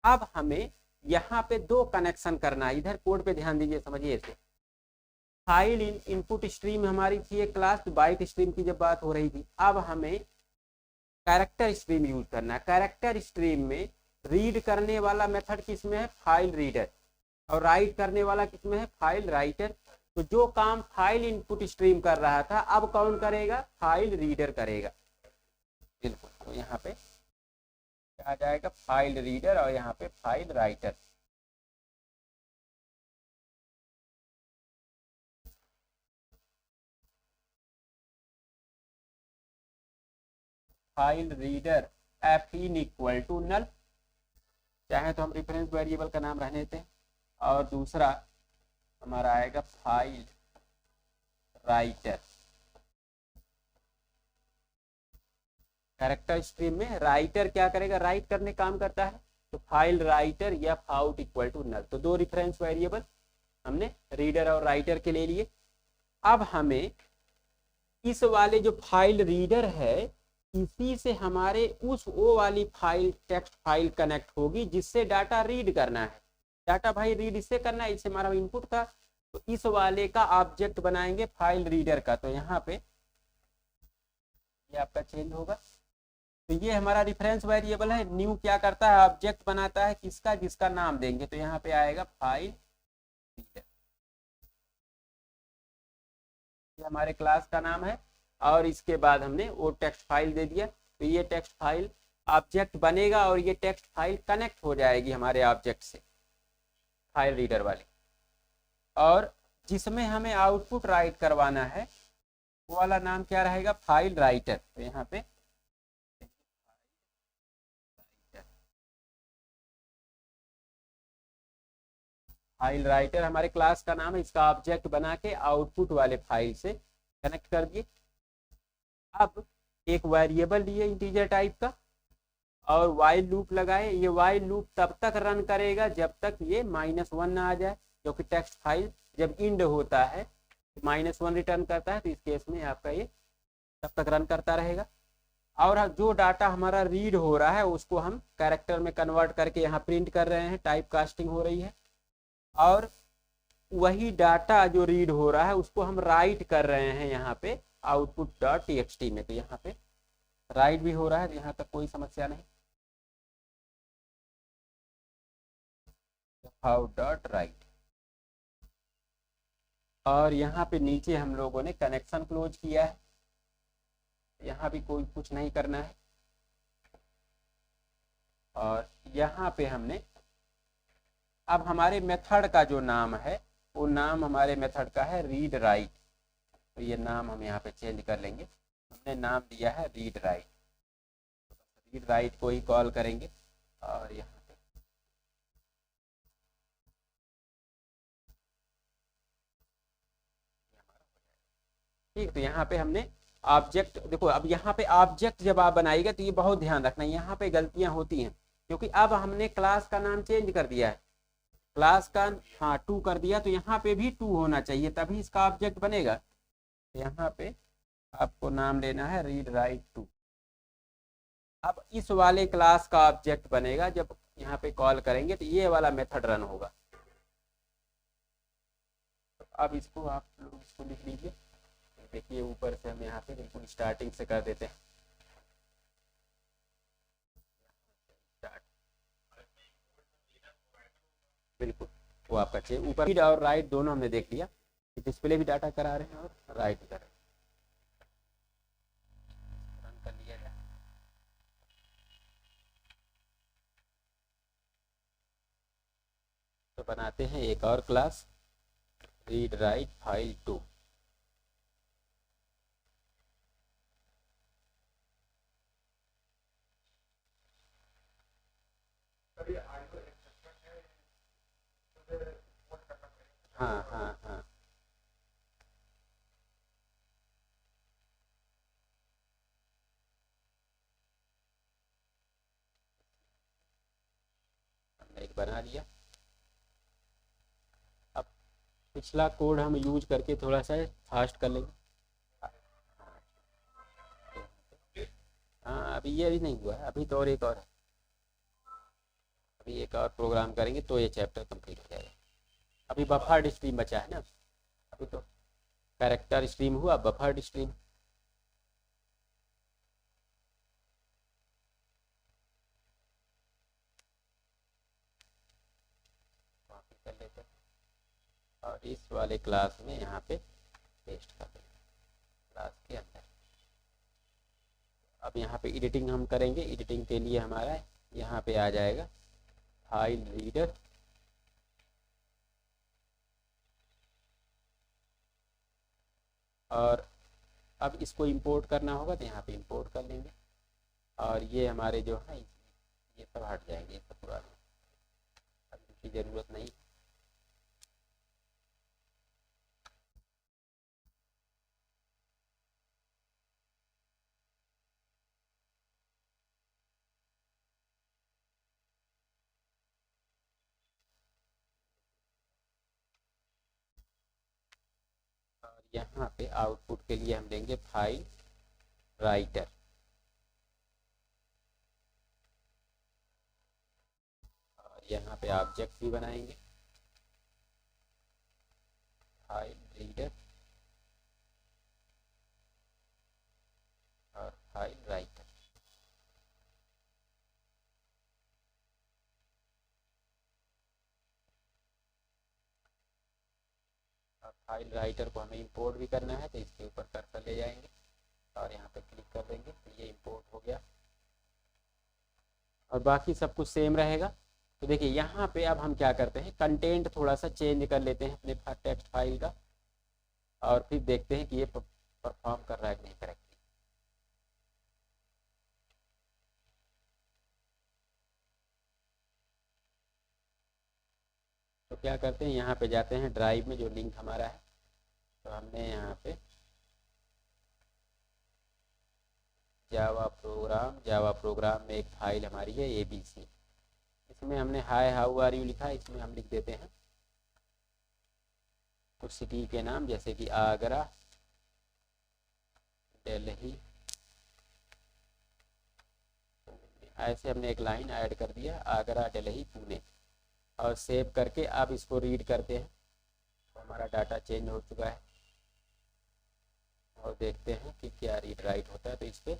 अब हमें यहाँ पे दो कनेक्शन करना है, इधर कोड पे ध्यान दीजिए, समझिए इसे। फाइल इनपुट स्ट्रीम हमारी थी एक क्लास, बाइट स्ट्रीम की जब बात हो रही थी। अब हमें कैरेक्टर स्ट्रीम यूज करना है। कैरेक्टर स्ट्रीम में रीड करने वाला मेथड किसमें है? फाइल रीडर, और राइट करने वाला किसमें है? File writer. तो जो काम फाइल इनपुट स्ट्रीम कर रहा था, अब कौन करेगा? फाइल रीडर करेगा। बिल्कुल, तो यहाँ पे आ जाएगा फाइल रीडर और यहाँ पे file writer. File reader F in equal to null, चाहे तो हम रेफरेंस वेरिएबल का नाम रहने दें, और दूसरा हमारा आएगा फाइल राइटर। कैरेक्टर स्ट्रीम में राइटर क्या करेगा? राइट करने काम करता है, तो फाइल राइटर या आउट इक्वल टू नल। तो दो रेफरेंस वेरिएबल हमने रीडर और राइटर के ले लिए। अब हमें इस वाले जो फाइल रीडर है, इसी से हमारे उस वो वाली फाइल टेक्स्ट फाइल कनेक्ट होगी जिससे डाटा रीड करना है। डाटा भाई रीड इससे करना है, इससे हमारा इनपुट था, तो इस वाले का ऑब्जेक्ट बनाएंगे फाइल रीडर का। तो यहाँ पे ये आपका चेंज होगा। तो ये हमारा रेफरेंस वेरिएबल है। न्यू क्या करता है? ऑब्जेक्ट बनाता है किसका? जिसका नाम देंगे। तो यहाँ पे आएगा फाइल रीडर, ये हमारे क्लास का नाम है, और इसके बाद हमने वो टेक्स्ट फाइल दे दिया। तो ये टेक्स्ट फाइल ऑब्जेक्ट बनेगा और ये टेक्स्ट फाइल कनेक्ट हो जाएगी हमारे ऑब्जेक्ट से, फाइल रीडर वाले। और जिसमें हमें आउटपुट राइट करवाना है वो वाला नाम क्या रहेगा? File writer. तो यहाँ पे फाइल राइटर हमारे क्लास का नाम है, इसका ऑब्जेक्ट बना के आउटपुट वाले फाइल से कनेक्ट कर दिए। अब एक वेरिएबल लिए इंटीजर टाइप का, और वाइल लूप लगाए। ये वाइल लूप तब तक रन करेगा जब तक ये -1 ना आ जाए, क्योंकि टेक्स्ट फाइल जब इंड होता है तो -1 रिटर्न करता है। तो इस केस में आपका ये तब तक रन करता रहेगा। और जो डाटा हमारा रीड हो रहा है उसको हम कैरेक्टर में कन्वर्ट करके यहाँ प्रिंट कर रहे हैं, टाइप कास्टिंग हो रही है। और वही डाटा जो रीड हो रहा है उसको हम राइट कर रहे हैं यहाँ पे output.txt में। तो यहाँ पे राइट भी हो रहा है, यहाँ तक कोई समस्या नहीं। out.write, और यहाँ पे नीचे हम लोगों ने कनेक्शन क्लोज किया है, यहाँ भी कोई कुछ नहीं करना है। और यहाँ पे हमने अब हमारे मेथड का जो नाम है वो नाम हमारे मेथड का है रीड राइट। तो ये नाम हम यहाँ पे चेंज कर लेंगे, हमने नाम दिया है रीड राइट। रीड राइट को ही कॉल करेंगे। और यहाँ पे ठीक, तो यहाँ पे हमने ऑब्जेक्ट, देखो अब यहाँ पे ऑब्जेक्ट जब आप बनाएगा तो ये बहुत ध्यान रखना, यहाँ पे गलतियाँ होती हैं, क्योंकि अब हमने क्लास का नाम चेंज कर दिया है। क्लास का हाँ 2 कर दिया, तो यहाँ पे भी 2 होना चाहिए, तभी इसका ऑब्जेक्ट बनेगा। यहाँ पे आपको नाम लेना है रीड राइट 2। अब इस वाले क्लास का ऑब्जेक्ट बनेगा जब यहाँ पे कॉल करेंगे तो ये वाला मेथड रन होगा। तो अब इसको आप लोग इसको लिख लीजिए। देखिए ऊपर से हम यहाँ पे बिल्कुल स्टार्टिंग से कर देते हैं। बिल्कुल वो आपका चाहिए। ऊपर रीड और राइट दोनों हमने देख लिया, डिस्प्ले भी डाटा करा रहे हैं और राइट भी कर रहे हैं। रन कर लिया जाए। तो बनाते हैं एक और class, read write file two. हाँ हाँ हाँ। हमने एक बना लिया। अब पिछला कोड हम यूज करके थोड़ा सा फास्ट कर लेंगे। हाँ अभी ये अभी नहीं हुआ है, अभी तो और एक और है। अभी एक और प्रोग्राम करेंगे तो ये चैप्टर कंप्लीट हो जाएगा। अभी बफर स्ट्रीम बचा है ना, अभी तो कैरेक्टर स्ट्रीम हुआ, बफर स्ट्रीम। कॉपी कर लेते हैं और इस वाले क्लास में यहाँ पे पेस्ट कर देंगे क्लास के अंदर। अब यहाँ पे एडिटिंग हम करेंगे। एडिटिंग के लिए हमारा यहाँ पे आ जाएगा फाइल रीडर, और अब इसको इंपोर्ट करना होगा तो यहाँ पे इंपोर्ट कर लेंगे। और ये हमारे जो है ये सब हट जाएंगे, ये सब पुराने, अब इनकी ज़रूरत नहीं। और यहाँ पे आउटपुट के लिए हम देंगे फाइल राइटर। और यहाँ पे ऑब्जेक्ट भी बनाएंगे, फाइल रीडर और फाइल राइटर। और फाइल राइटर को हमें इंपोर्ट भी करना है, तो इसके ऊपर कर्सर ले जाएंगे और यहाँ पे क्लिक कर देंगे तो ये इंपोर्ट हो गया। और बाकी सब कुछ सेम रहेगा। तो देखिए यहाँ पे अब हम क्या करते हैं, कंटेंट थोड़ा सा चेंज कर लेते हैं अपने टेक्स्ट फाइल का, और फिर देखते हैं कि ये परफॉर्म कर रहा है कि नहीं करेक्टली। तो क्या करते हैं, यहाँ पे जाते हैं ड्राइव में जो लिंक हमारा है, तो हमने यहाँ पे जावा प्रोग्राम में एक फाइल हमारी है ABC। इसमें हमने हाय हाउ आर यू लिखा है, इसमें हम लिख देते हैं कुछ सिटी के नाम, जैसे कि आगरा, दिल्ली। ऐसे हमने एक लाइन ऐड कर दिया, आगरा, दिल्ली, पुणे, और सेव करके अब इसको रीड करते हैं। तो हमारा डाटा चेंज हो चुका है और देखते हैं कि क्या रीड राइट होता है। तो इस पर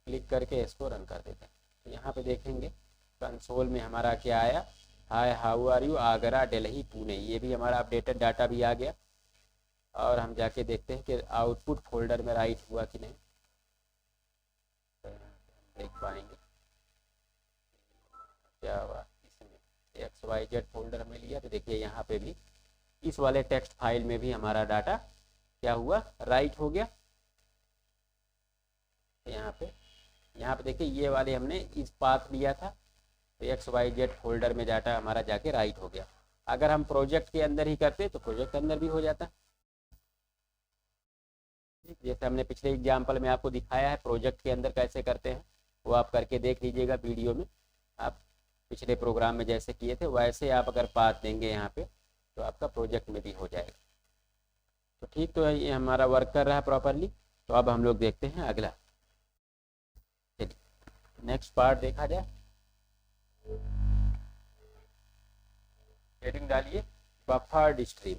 क्लिक करके इसको रन कर देते हैं। तो यहाँ पे देखेंगे कंसोल में हमारा क्या आया, hi how are you, Agra, Delhi, Pune. ये भी हमारा अपडेटेड डाटा भी आ गया। और हम जाके देखते हैं कि आउटपुट फोल्डर में राइट हुआ कि नहीं, तो देख पाएंगे क्या हुआ। इसमें XYZ फोल्डर में लिया तो देखिए यहाँ पे भी इस वाले टेक्स्ट फाइल में भी हमारा डाटा क्या हुआ, राइट हो गया। तो यहाँ पे देखिए ये वाले हमने इस पाथ लिया था, तो XYZ फोल्डर में डाटा हमारा जाके राइट हो गया। अगर हम प्रोजेक्ट के अंदर ही करते तो प्रोजेक्ट के अंदर भी हो जाता। जैसे हमने पिछले एग्जाम्पल में आपको दिखाया है प्रोजेक्ट के अंदर कैसे करते हैं, वो आप करके देख लीजिएगा वीडियो में। आप पिछले प्रोग्राम में जैसे किए थे वैसे आप अगर पाथ देंगे यहाँ पे तो आपका प्रोजेक्ट में भी हो जाएगा। तो ठीक, तो ये हमारा वर्क कर रहा है प्रॉपरली। तो अब हम लोग देखते हैं अगला। चलिए नेक्स्ट पार्ट देखा जाए। हेडिंग डालिए buffer stream.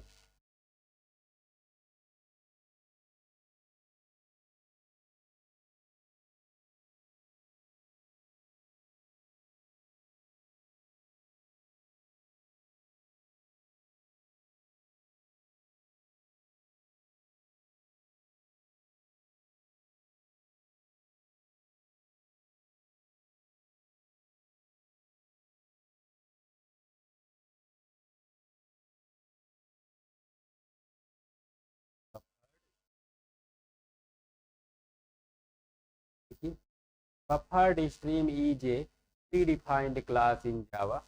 Buffered stream is a predefined class in Java.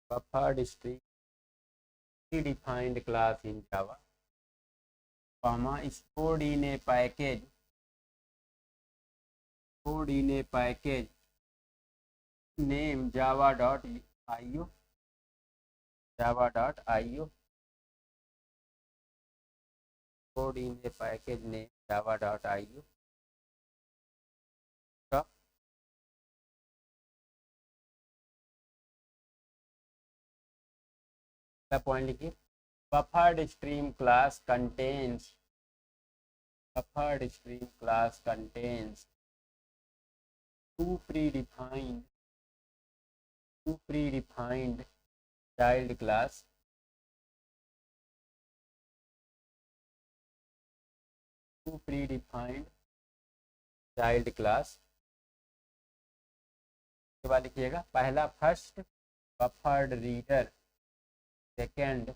Buffered stream predefined class in Java, stored in a package name java.io, stored in a package name java.io. Point लिखिए, buffered stream class contains two predefined child class, के बाद लिखिएगा पहला first buffered reader, second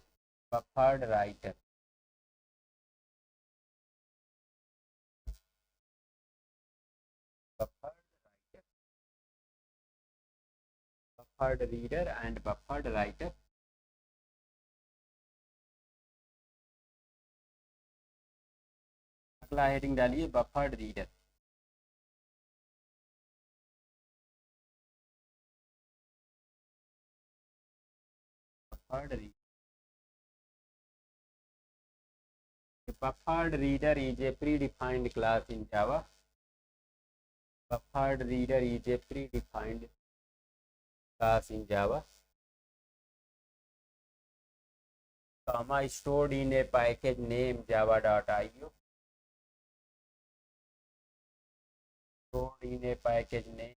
buffered writer. Buffered reader and buffered writer. अगला heading डालिए buffered reader. Buffered reader is a predefined class in Java. Buffered reader is a predefined class in Java, stored in a package name java.io, stored in a package name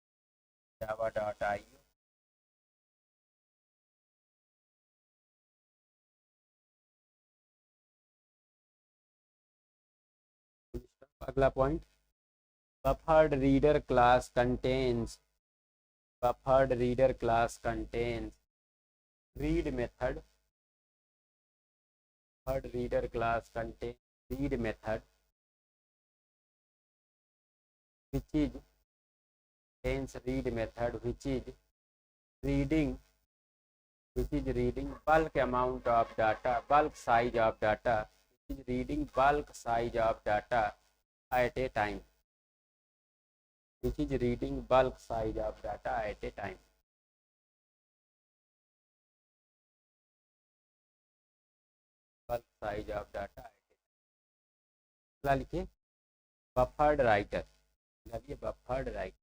java.io. अगला point, buffered reader class contains read method. Buffered reader class contains read method which is reading bulk amount of data, bulk size of data, which is reading bulk size of data at a time, which is reading bulk size of data at a time. Bulk size of data at a time. अगला लिखिए buffered writer, buffered writer.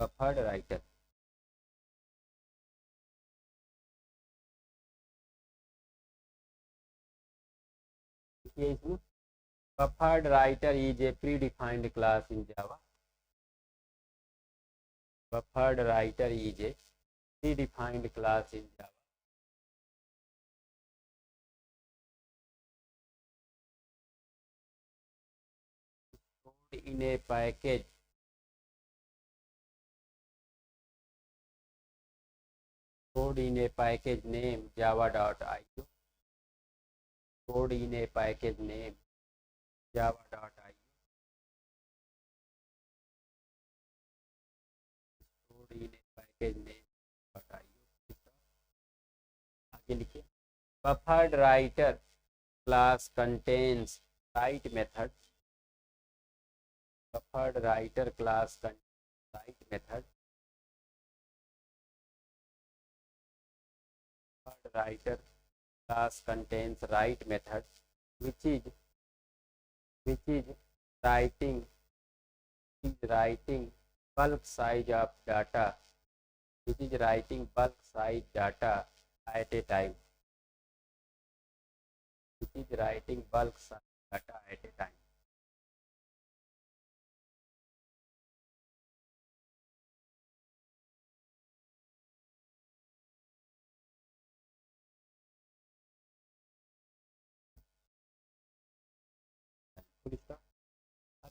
Buffered writer इसमें buffered writer is a predefined class in Java. Buffered writer is a predefined class in Java. Stored in a package name java.io. Stored in a package name java.io. Stored in a package name java.io. आगे लिखिए buffered writer class contains write method. Buffered writer class contains write method. Buffered writer class contains write method which is writing bulk size of data, which is writing bulk size data at a time, which is writing bulk size data at a time.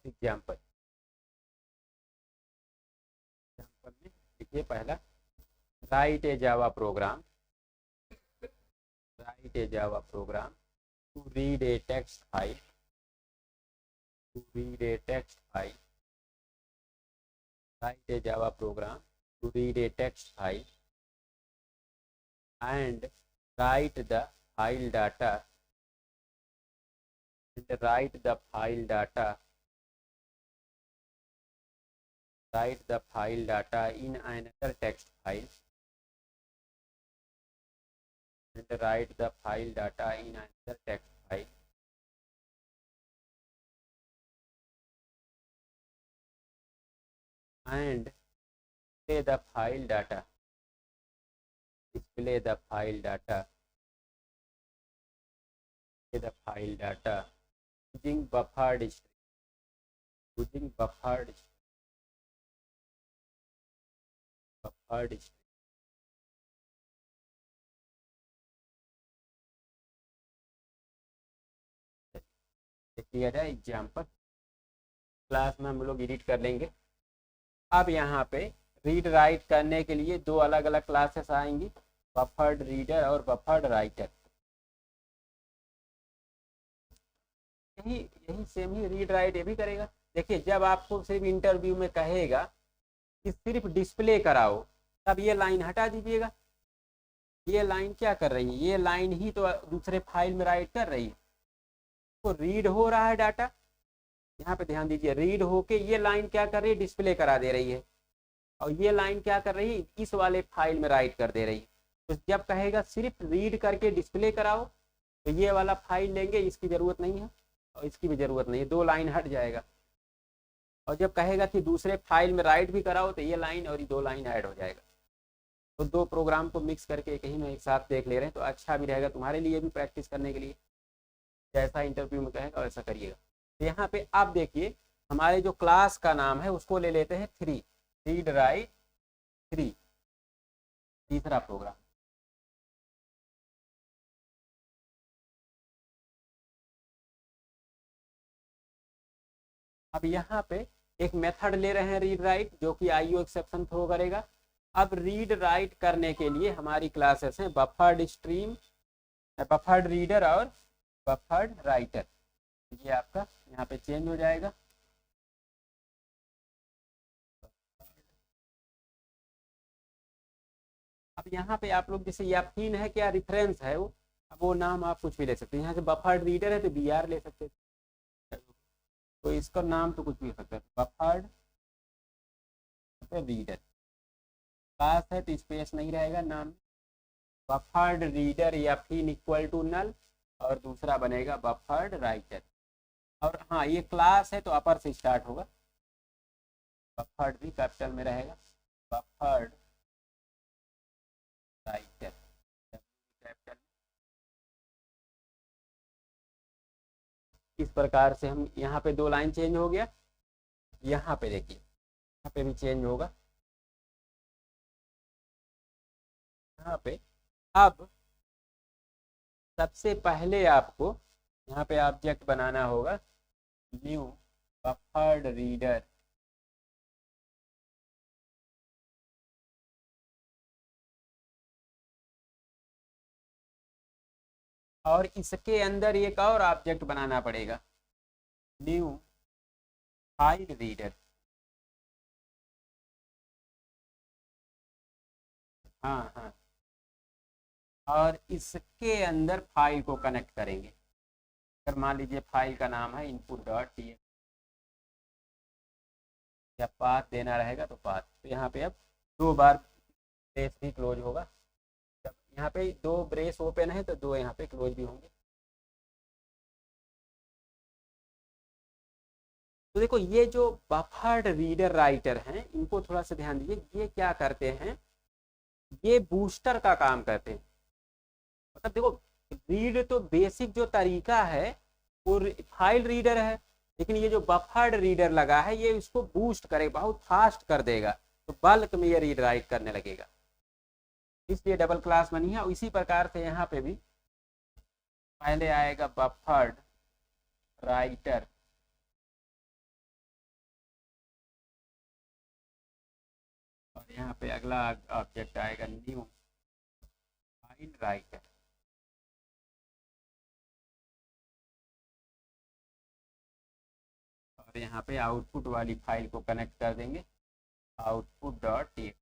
Example, देखिए पहला, write a Java program, write a Java program to read a text file, to read a text file, write a Java program to read a text file and write the file data, and write the file data, write the file data in another text file, and write the file data in another text file, and display the file data, display the file data, display the file data using buffered string, using buffered string, buffered string. Clear है? Example class में हम लोग edit कर लेंगे। अब यहाँ पे read write करने के लिए दो अलग अलग क्लासेस आएंगी, बफर्ड रीडर और बफर्ड राइटर। यही यही सेम ही रीड राइट ये भी करेगा। देखिए जब आपको सिर्फ इंटरव्यू में कहेगा कि सिर्फ डिस्प्ले कराओ, तब ये लाइन हटा दीजिएगा। ये लाइन क्या कर रही है? ये लाइन ही तो दूसरे फाइल में राइट कर रही है, तो रीड हो रहा है डाटा। यहाँ पे ध्यान दीजिए, रीड होके ये लाइन क्या कर रही है? डिस्प्ले करा दे रही है। और ये लाइन क्या कर रही है? इस वाले फाइल में राइट कर दे रही है। तो जब कहेगा सिर्फ रीड करके डिस्प्ले कराओ, तो ये वाला फाइल लेंगे, इसकी ज़रूरत नहीं है और इसकी भी ज़रूरत नहीं है, दो लाइन हट जाएगा। और जब कहेगा कि दूसरे फाइल में राइट भी कराओ, तो ये लाइन और ये दो लाइन ऐड हो जाएगा। तो दो प्रोग्राम को मिक्स करके कहीं में एक साथ देख ले रहे हैं, तो अच्छा भी रहेगा तुम्हारे लिए भी प्रैक्टिस करने के लिए। जैसा इंटरव्यू में कहेगा वैसा करिएगा। तो यहाँ पे आप देखिए, हमारे जो क्लास का नाम है उसको ले लेते हैं 3, रीड राइट 3, तीसरा प्रोग्राम। अब यहाँ पे एक मेथड ले रहे हैं रीड राइट, जो कि आईओ एक्सेप्शन थ्रो करेगा। अब रीड राइट करने के लिए हमारी क्लासेस हैं बफर्ड स्ट्रीम, बफर्ड रीडर और बफर्ड राइटर। ये आपका यहाँ पे चेंज हो जाएगा। अब यहाँ पे आप लोग जैसे याफीन है क्या रेफरेंस है वो, अब वो नाम आप कुछ भी ले सकते हैं। यहाँ से बफर्ड रीडर है तो BR ले सकते हैं, तो इसका नाम तो कुछ भी हो सकता है, बफर्ड रीडर। क्लास है तो स्पेस नहीं रहेगा नाम, बफर्ड रीडर या फिर इक्वल टू नल, और दूसरा बनेगा बफर्ड राइटर। और हाँ, ये क्लास है तो अपर से स्टार्ट होगा, बफर्ड भी कैपिटल में रहेगा, बफर्ड राइटर कैपिटल। इस प्रकार से हम यहाँ पे दो लाइन चेंज हो गया। यहाँ पे देखिए, यहाँ पे भी चेंज होगा। यहाँ पे अब सबसे पहले आपको यहाँ पे ऑब्जेक्ट बनाना होगा न्यू बफर्ड रीडर, और इसके अंदर एक और ऑब्जेक्ट बनाना पड़ेगा न्यू फाइल रीडर। हाँ हाँ, और इसके अंदर फाइल को कनेक्ट करेंगे। अगर मान लीजिए फाइल का नाम है input.txt, या पाथ देना रहेगा तो पाथ। तो यहाँ पे अब दो बार ब्रेस भी क्लोज होगा। जब यहाँ पे दो ब्रेस ओपन है तो दो यहाँ पे क्लोज भी होंगे। तो देखो, ये जो बफर्ड रीडर राइटर हैं, इनको थोड़ा सा ध्यान दीजिए। ये क्या करते हैं? ये बूस्टर का काम करते हैं। मतलब देखो, रीड तो बेसिक जो तरीका है वो फाइल रीडर है, लेकिन ये जो बफर्ड रीडर लगा है ये इसको बूस्ट करेगा, बहुत फास्ट कर देगा, तो बल्क में ये रीड राइट करने लगेगा, इसलिए डबल क्लास बनी है। इसी प्रकार से यहाँ पे भी पहले आएगा बफर्ड राइटर, और यहाँ पे अगला ऑब्जेक्ट आएगा न्यू फाइल राइटर। और यहाँ पे आउटपुट वाली फाइल को कनेक्ट कर देंगे, आउटपुट डॉट टी।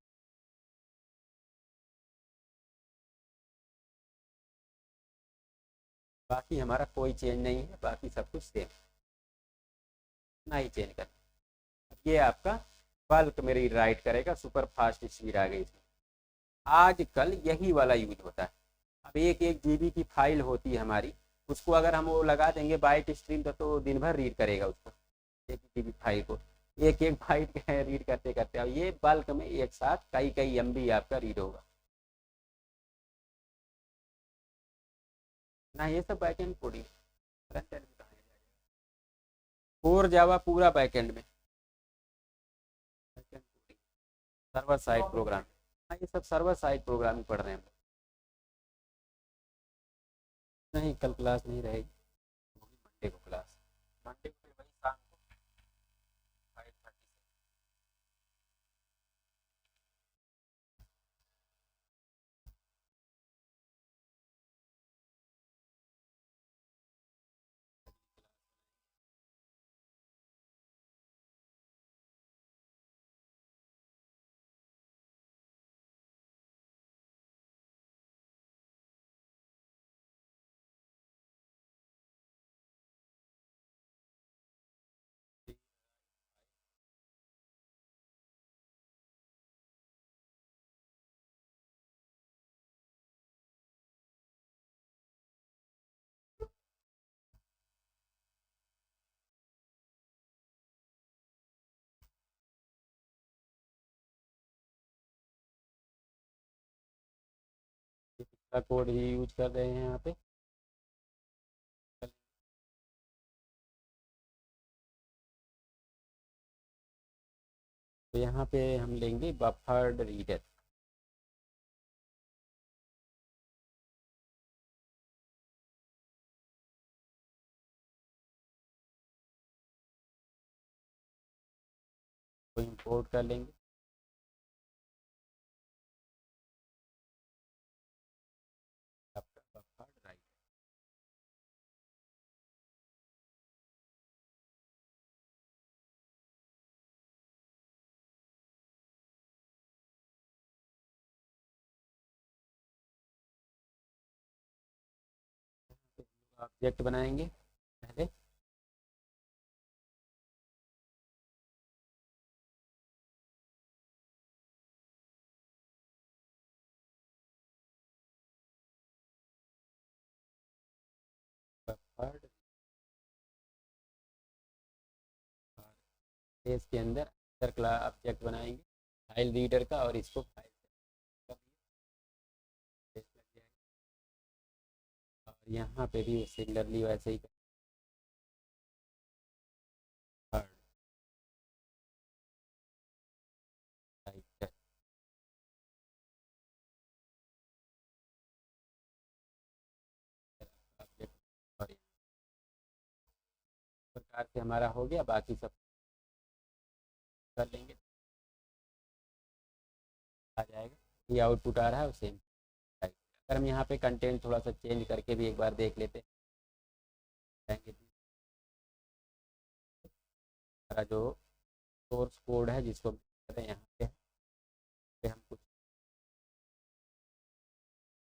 बाकी हमारा कोई चेंज नहीं है, बाकी सब कुछ सेम, ना ही चेंज करना। ये आपका बल्क में रीड राइट करेगा, सुपर फास्ट स्पीड आ गई इसमें। आजकल यही वाला यूज होता है। अब एक एक जीबी की फाइल होती है हमारी, उसको अगर हम वो लगा देंगे बाइट स्ट्रीम तो दिन भर रीड करेगा उसको, एक जीबी फाइल को एक एक बाइट रीड करते करते। अब ये बल्क में एक साथ कई कई एमबी आपका रीड होगा ना। ये सब बैकएंड कोडिंग, फ्रंट एंड में कहाँ है? कोर जावा पूरा बैकएंड में, backend coding, server side program. हाँ, ये सब सर्वर साइड प्रोग्रामिंग पढ़ रहे हैं हम लोग। नहीं, कल क्लास नहीं रहेगी, मंडे को क्लास, मंडे को वही शाम को 5:30 से। पिछला कोड ही यूज कर रहे हैं यहाँ पे। तो यहाँ पे हम लेंगे बफर्ड रीडर। तो इंपोर्ट कर लेंगे, आपका बफर्ड राइटर। ऑब्जेक्ट बनाएंगे पहले, बफर्ड इसके अंदर क्लास ऑब्जेक्ट बनाएंगे फाइल रीडर का, और इसको फाइल लग जाएगा। और यहाँ पे भी सिमिलरली वैसे ही राइटर। और इस प्रकार से हमारा हो गया, बाकी सब कर लेंगे, आ जाएगा। ये आउटपुट आ रहा है सेम। अगर हम यहाँ पे कंटेंट थोड़ा सा चेंज करके भी एक बार देख लेते हैं, हमारा जो सोर्स कोड है जिसको यहाँ पे हम कुछ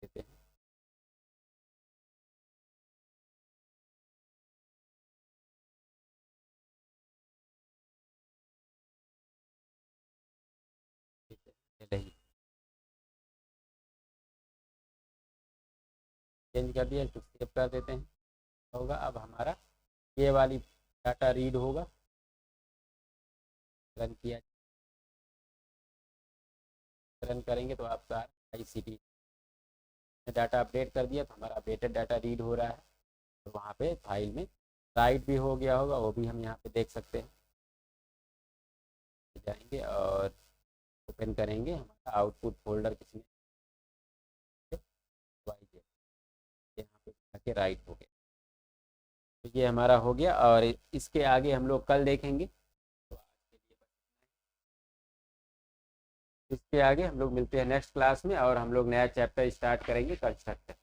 देते हैं। ठीक है, चलिए चेंज कर दिया, तो सेव कर देते हैं। होगा अब हमारा ये वाली डाटा रीड होगा, रन किया, रन करेंगे तो आपका ICT डाटा अपडेट कर दिया, तो हमारा अपडेटेड डाटा रीड हो रहा है। तो वहाँ पे फाइल में राइट भी हो गया होगा, वो भी हम यहाँ पे देख सकते हैं। जाएंगे और ओपन करेंगे, हमारा आउटपुट फोल्डर किसमें, यहाँ पे जाके राइट हो गया। तो ये हमारा हो गया, और इसके आगे हम लोग कल देखेंगे। इसके आगे हम लोग मिलते हैं नेक्स्ट क्लास में और हम लोग नया चैप्टर स्टार्ट करेंगे कंस्ट्रक्टर।